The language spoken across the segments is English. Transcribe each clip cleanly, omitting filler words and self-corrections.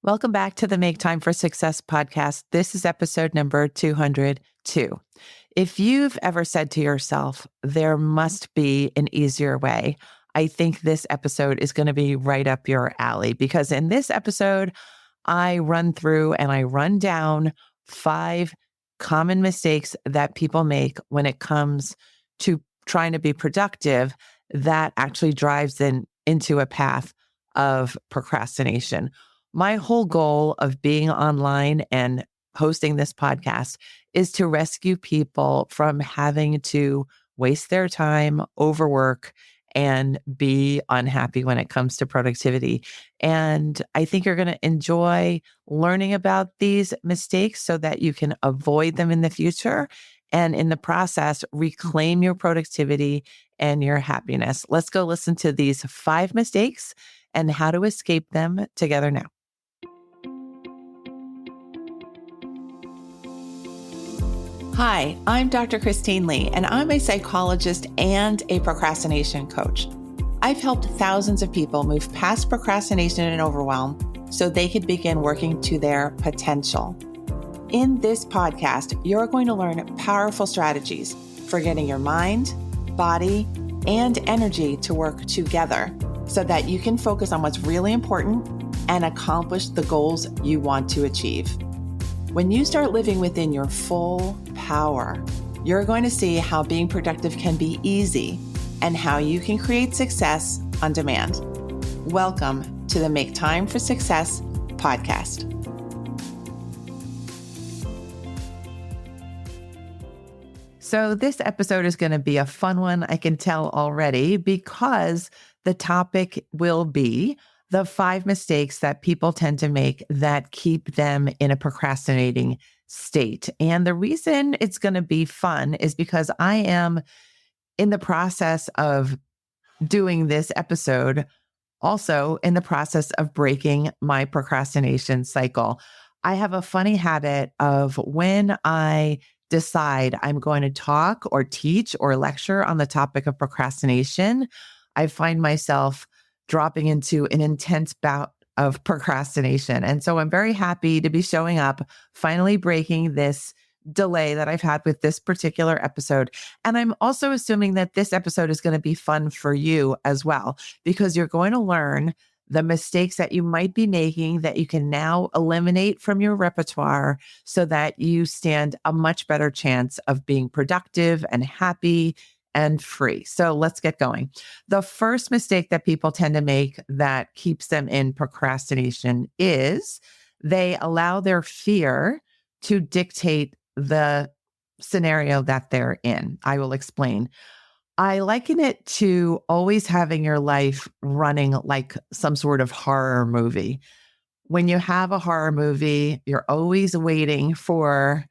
Welcome back to the Make Time for Success podcast. This is episode number 202. If you've ever said to yourself, there must be an easier way, I think this episode is going to be right up your alley because in this episode, I run through and I run down 5 common mistakes that people make when it comes to trying to be productive that actually drives into a path of procrastination. My whole goal of being online and hosting this podcast is to rescue people from having to waste their time, overwork, and be unhappy when it comes to productivity. And I think you're going to enjoy learning about these mistakes so that you can avoid them in the future. And in the process, reclaim your productivity and your happiness. Let's go listen to these 5 mistakes and how to escape them together now. Hi, I'm Dr. Christine Lee, and I'm a psychologist and a procrastination coach. I've helped thousands of people move past procrastination and overwhelm so they could begin working to their potential. In this podcast, you're going to learn powerful strategies for getting your mind, body, and energy to work together so that you can focus on what's really important and accomplish the goals you want to achieve. When you start living within your full power, you're going to see how being productive can be easy and how you can create success on demand. Welcome to the Make Time for Success podcast. So this episode is going to be a fun one, I can tell already, because the topic will be the 5 mistakes that people tend to make that keep them in a procrastinating state. And the reason it's going to be fun is because I am in the process of doing this episode, also in the process of breaking my procrastination cycle. I have a funny habit of when I decide I'm going to talk or teach or lecture on the topic of procrastination, I find myself dropping into an intense bout of procrastination. And so I'm very happy to be showing up, finally breaking this delay that I've had with this particular episode. And I'm also assuming that this episode is going to be fun for you as well, because you're going to learn the mistakes that you might be making that you can now eliminate from your repertoire so that you stand a much better chance of being productive and happy and free. So let's get going. The first mistake that people tend to make that keeps them in procrastination is they allow their fear to dictate the scenario that they're in. I will explain. I liken it to always having your life running like some sort of horror movie. When you have a horror movie, you're always waiting for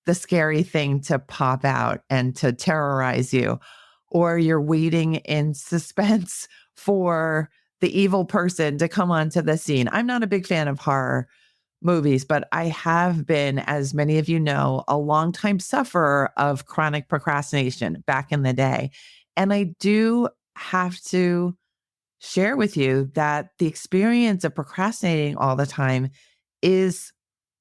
the scary thing to pop out and to terrorize you, or you're waiting in suspense for the evil person to come onto the scene. I'm not a big fan of horror movies, but I have been, as many of you know, a longtime sufferer of chronic procrastination back in the day. And I do have to share with you that the experience of procrastinating all the time is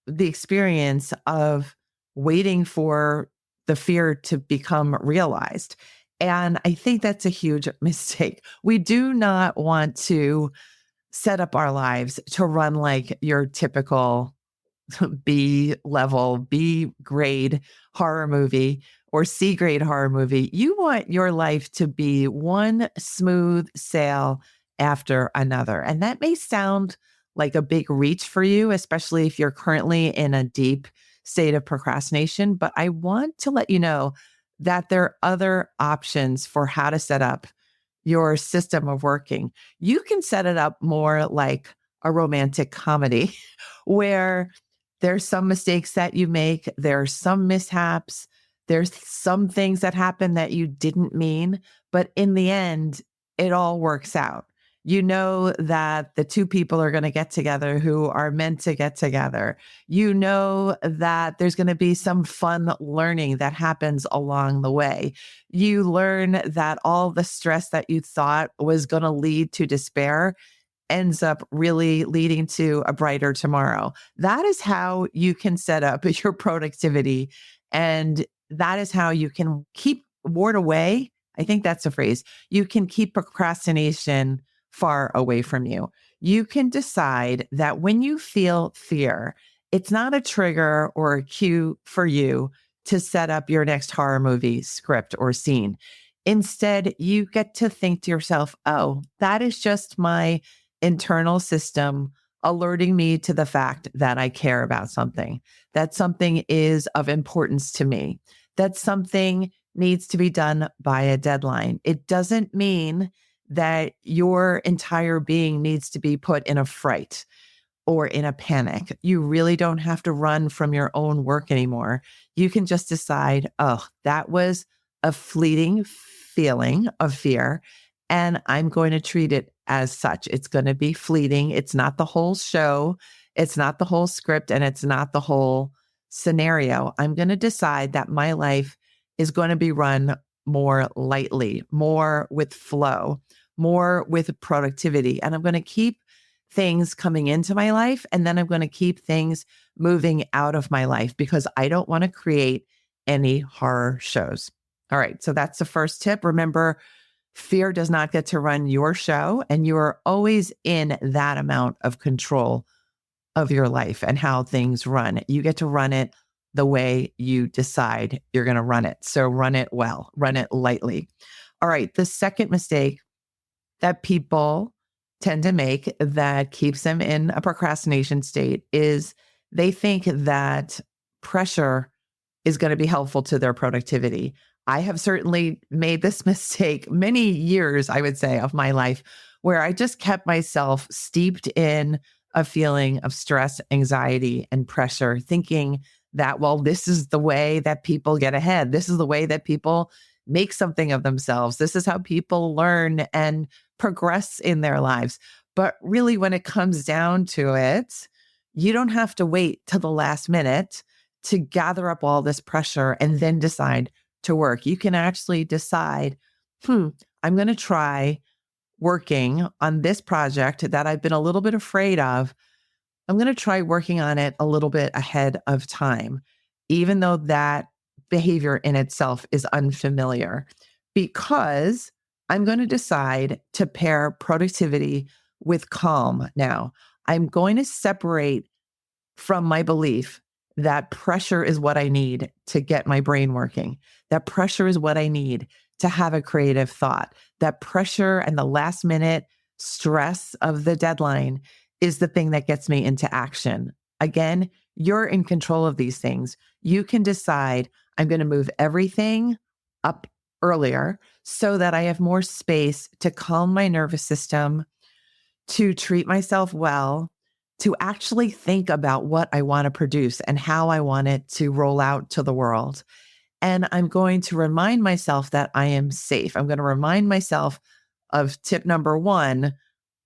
the experience of waiting for the fear to become realized. And I think that's a huge mistake. We do not want to set up our lives to run like your typical B level, B grade horror movie or C grade horror movie. You want your life to be one smooth sail after another. And that may sound like a big reach for you, especially if you're currently in a deep state of procrastination. But I want to let you know that there are other options for how to set up your system of working. You can set it up more like a romantic comedy where there's some mistakes that you make, there's some mishaps, there's some things that happen that you didn't mean, but in the end, it all works out. You know that the 2 people are going to get together who are meant to get together. You know that there's going to be some fun learning that happens along the way. You learn that all the stress that you thought was going to lead to despair ends up really leading to a brighter tomorrow. That is how you can set up your productivity. And that is how you can keep ward away. I think that's a phrase. You can keep procrastination far away from you. You can decide that when you feel fear, it's not a trigger or a cue for you to set up your next horror movie script or scene. Instead, you get to think to yourself, oh, that is just my internal system alerting me to the fact that I care about something, that something is of importance to me, that something needs to be done by a deadline. It doesn't mean that your entire being needs to be put in a fright or in a panic. You really don't have to run from your own work anymore. You can just decide, oh, that was a fleeting feeling of fear, and I'm going to treat it as such. It's going to be fleeting. It's not the whole show. It's not the whole script, and it's not the whole scenario. I'm going to decide that my life is going to be run more lightly, more with flow, more with productivity. And I'm going to keep things coming into my life, and then I'm going to keep things moving out of my life because I don't want to create any horror shows. All right. So that's the first tip. Remember, fear does not get to run your show, and you are always in that amount of control of your life and how things run. You get to run it the way you decide you're going to run it. So run it well, run it lightly. All right. The second mistake that people tend to make that keeps them in a procrastination state is they think that pressure is going to be helpful to their productivity. I have certainly made this mistake many years, I would say, of my life, where I just kept myself steeped in a feeling of stress, anxiety, and pressure, thinking that, well, this is the way that people get ahead. This is the way that people make something of themselves. This is how people learn and progress in their lives. But really, when it comes down to it, you don't have to wait till the last minute to gather up all this pressure and then decide to work. You can actually decide, I'm going to try working on this project that I've been a little bit afraid of. I'm going to try working on it a little bit ahead of time, even though that behavior in itself is unfamiliar, because I'm going to decide to pair productivity with calm now. I'm going to separate from my belief that pressure is what I need to get my brain working, that pressure is what I need to have a creative thought, that pressure and the last minute stress of the deadline is the thing that gets me into action. Again, you're in control of these things. You can decide, I'm going to move everything up earlier so that I have more space to calm my nervous system, to treat myself well, to actually think about what I want to produce and how I want it to roll out to the world. And I'm going to remind myself that I am safe. I'm going to remind myself of tip number one,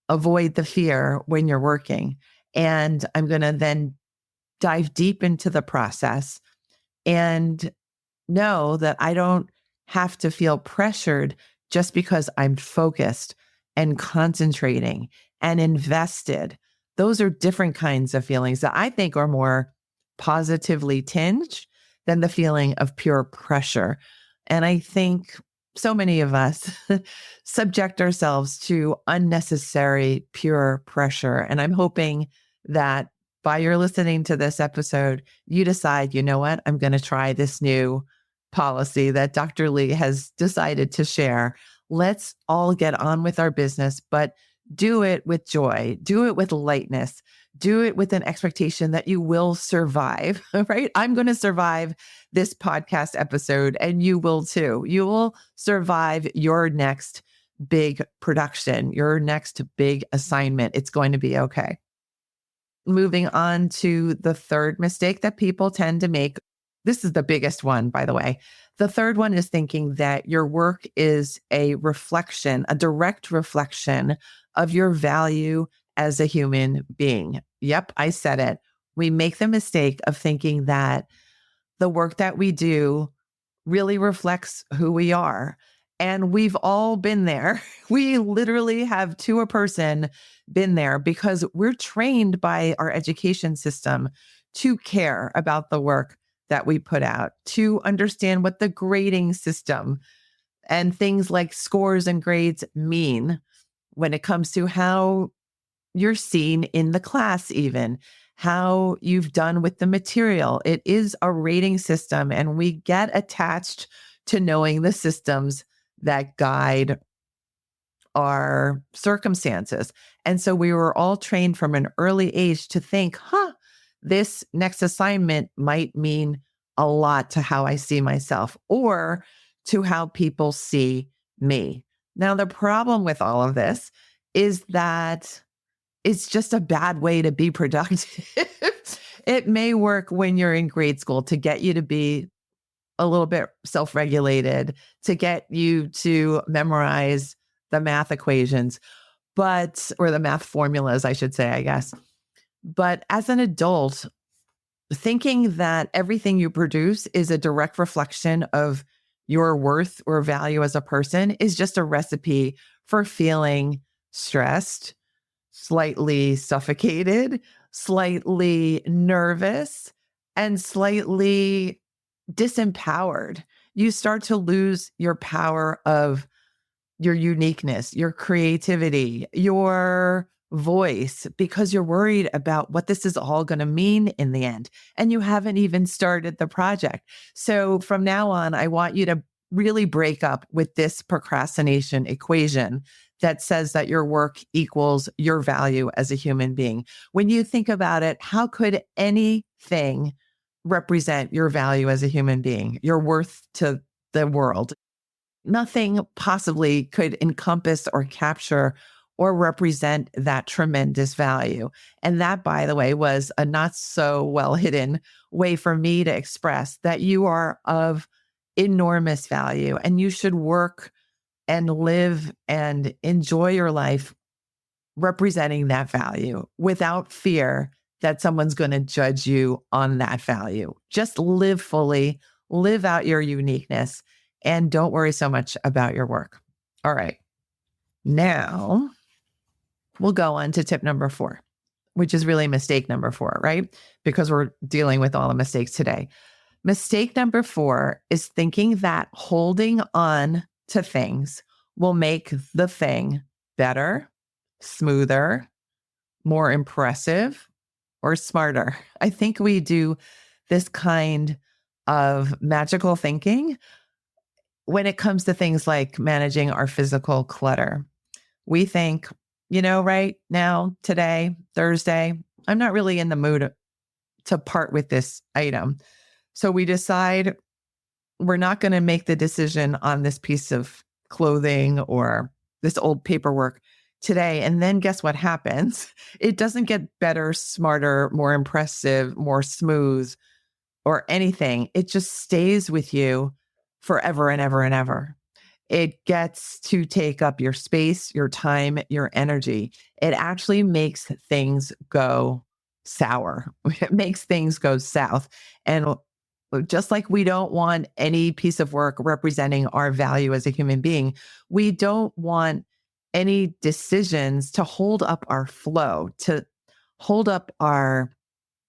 avoid the fear when you're working. And I'm going to then dive deep into the process and know that I don't have to feel pressured just because I'm focused and concentrating and invested. Those are different kinds of feelings that I think are more positively tinged than the feeling of pure pressure. And I think so many of us subject ourselves to unnecessary pure pressure. And I'm hoping that by your listening to this episode, you decide, you know what, I'm going to try this new policy that Dr. Lee has decided to share. Let's all get on with our business, but do it with joy, do it with lightness, do it with an expectation that you will survive, right? I'm going to survive this podcast episode and you will too. You will survive your next big production, your next big assignment. It's going to be okay. Moving on to the third mistake that people tend to make. This is the biggest one, by the way. The third one is thinking that your work is a reflection, a direct reflection of your value as a human being. Yep, I said it. We make the mistake of thinking that the work that we do really reflects who we are. And we've all been there. We literally have, to a person, been there because we're trained by our education system to care about the work that we put out, to understand what the grading system and things like scores and grades mean when it comes to how you're seen in the class, even how you've done with the material. It is a rating system, and we get attached to knowing the systems that guide our circumstances. And so we were all trained from an early age to think, this next assignment might mean a lot to how I see myself or to how people see me. Now, the problem with all of this is that it's just a bad way to be productive. It may work when you're in grade school to get you to be a little bit self-regulated, to get you to memorize the math equations, or the math formulas, I should say, I guess. But as an adult, thinking that everything you produce is a direct reflection of your worth or value as a person is just a recipe for feeling stressed, slightly suffocated, slightly nervous, and slightly disempowered. You start to lose your power of your uniqueness, your creativity, your voice, because you're worried about what this is all going to mean in the end. And you haven't even started the project. So from now on, I want you to really break up with this procrastination equation that says that your work equals your value as a human being. When you think about it, how could anything represent your value as a human being, your worth to the world? Nothing possibly could encompass or capture or represent that tremendous value. And that, by the way, was a not so well hidden way for me to express that you are of enormous value and you should work and live and enjoy your life representing that value without fear that someone's going to judge you on that value. Just live fully, live out your uniqueness, and don't worry so much about your work. All right. Now we'll go on to tip number 4, which is really mistake number 4, right? Because we're dealing with all the mistakes today. Mistake number 4 is thinking that holding on to things will make the thing better, smoother, more impressive, or smarter. I think we do this kind of magical thinking when it comes to things like managing our physical clutter. We think, right now, today, Thursday, I'm not really in the mood to part with this item. So we decide we're not going to make the decision on this piece of clothing or this old paperwork today. And then guess what happens? It doesn't get better, smarter, more impressive, more smooth, or anything. It just stays with you forever and ever and ever. It gets to take up your space, your time, your energy. It actually makes things go sour. It makes things go south. And just like we don't want any piece of work representing our value as a human being, we don't want any decisions to hold up our flow, to hold up our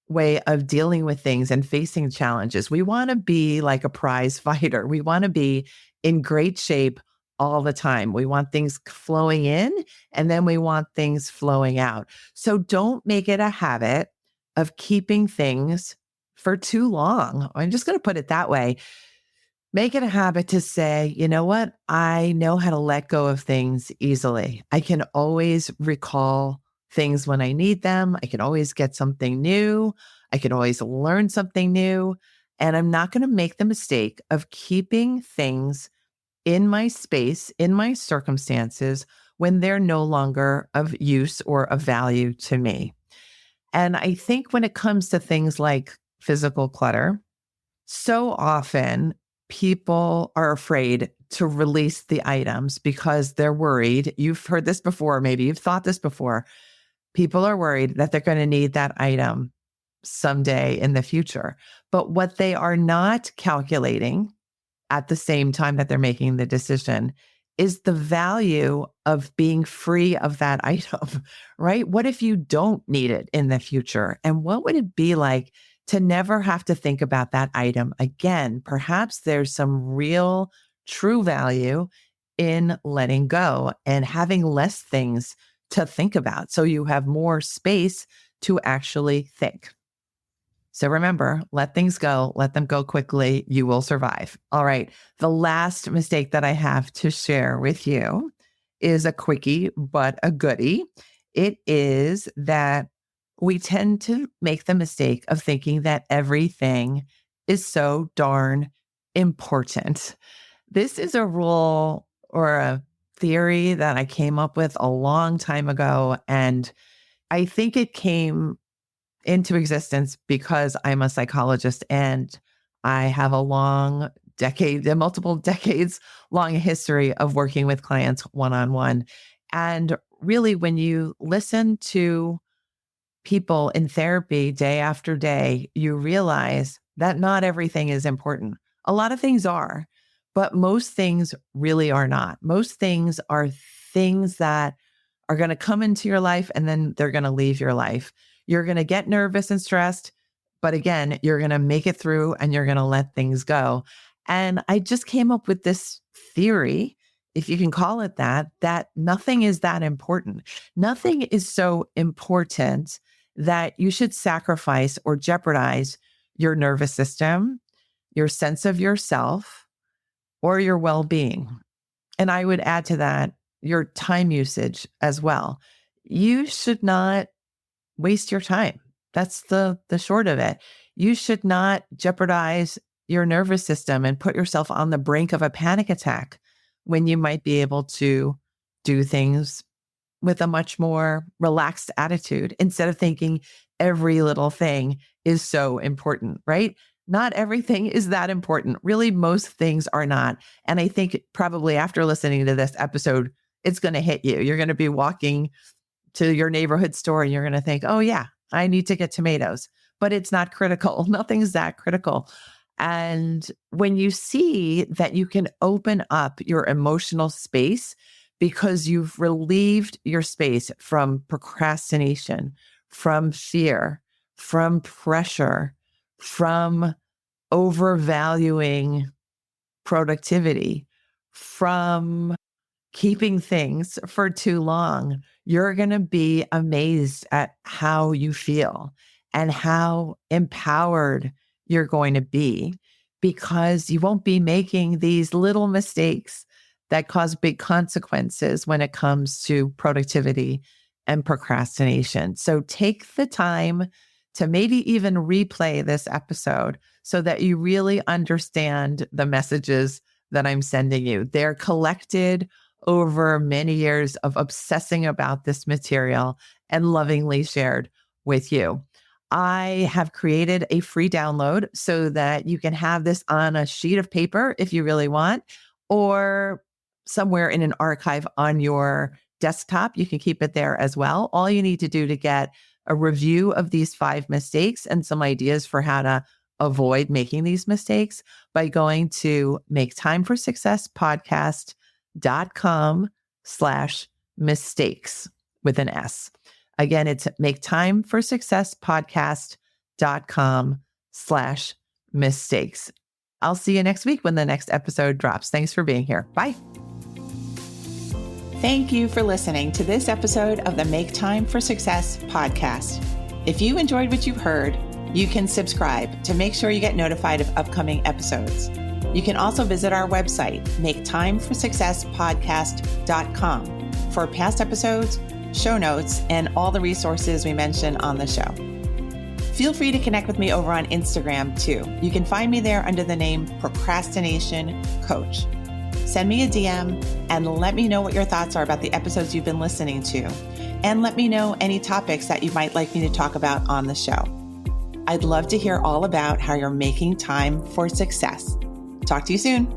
way of dealing with things and facing challenges. We want to be like a prize fighter. We want to be in great shape all the time. We want things flowing in and then we want things flowing out. So don't make it a habit of keeping things for too long. I'm just going to put it that way. Make it a habit to say, you know what? I know how to let go of things easily. I can always recall things when I need them. I can always get something new. I can always learn something new. And I'm not going to make the mistake of keeping things in my space, in my circumstances, when they're no longer of use or of value to me. And I think when it comes to things like physical clutter, so often people are afraid to release the items because they're worried. You've heard this before, maybe you've thought this before. People are worried that they're going to need that item someday in the future. But what they are not calculating at the same time that they're making the decision is the value of being free of that item, right? What if you don't need it in the future? And what would it be like to never have to think about that item again? Perhaps there's some real true value in letting go and having less things to think about. So you have more space to actually think. So remember, let things go, let them go quickly. You will survive. All right. The last mistake that I have to share with you is a quickie, but a goodie. It is that we tend to make the mistake of thinking that everything is so darn important. This is a rule or a theory that I came up with a long time ago. And I think it came into existence because I'm a psychologist and I have a multiple decades long history of working with clients one-on-one. And really, when you listen to people in therapy day after day, you realize that not everything is important. A lot of things are, but most things really are not. Most things are things that are going to come into your life and then they're going to leave your life. You're going to get nervous and stressed, but again, you're going to make it through and you're going to let things go. And I just came up with this theory, if you can call it that nothing is that important. Nothing is so important that you should sacrifice or jeopardize your nervous system, your sense of yourself, or your well-being. And I would add to that your time usage as well. You should not waste your time. That's the short of it. You should not jeopardize your nervous system and put yourself on the brink of a panic attack when you might be able to do things with a much more relaxed attitude instead of thinking every little thing is so important, right? Not everything is that important. Really, most things are not. And I think probably after listening to this episode, it's going to hit you. You're going to be walking to your neighborhood store and you're going to think, oh yeah, I need to get tomatoes, but it's not critical. Nothing's that critical. And when you see that you can open up your emotional space because you've relieved your space from procrastination, from fear, from pressure, from overvaluing productivity, from keeping things for too long, you're going to be amazed at how you feel and how empowered you're going to be because you won't be making these little mistakes that cause big consequences when it comes to productivity and procrastination. So take the time to maybe even replay this episode so that you really understand the messages that I'm sending you. They're collected over many years of obsessing about this material and lovingly shared with you. I have created a free download so that you can have this on a sheet of paper if you really want, or somewhere in an archive on your desktop. You can keep it there as well. All you need to do to get a review of these 5 mistakes and some ideas for how to avoid making these mistakes by going to maketimeforsuccesspodcast.com/mistakes with an S. Again, it's maketimeforsuccesspodcast.com/mistakes. I'll see you next week when the next episode drops. Thanks for being here. Bye. Thank you for listening to this episode of the Make Time for Success podcast. If you enjoyed what you've heard, you can subscribe to make sure you get notified of upcoming episodes. You can also visit our website, maketimeforsuccesspodcast.com, for past episodes, show notes, and all the resources we mention on the show. Feel free to connect with me over on Instagram too. You can find me there under the name Procrastination Coach. Send me a DM and let me know what your thoughts are about the episodes you've been listening to. And let me know any topics that you might like me to talk about on the show. I'd love to hear all about how you're making time for success. Talk to you soon.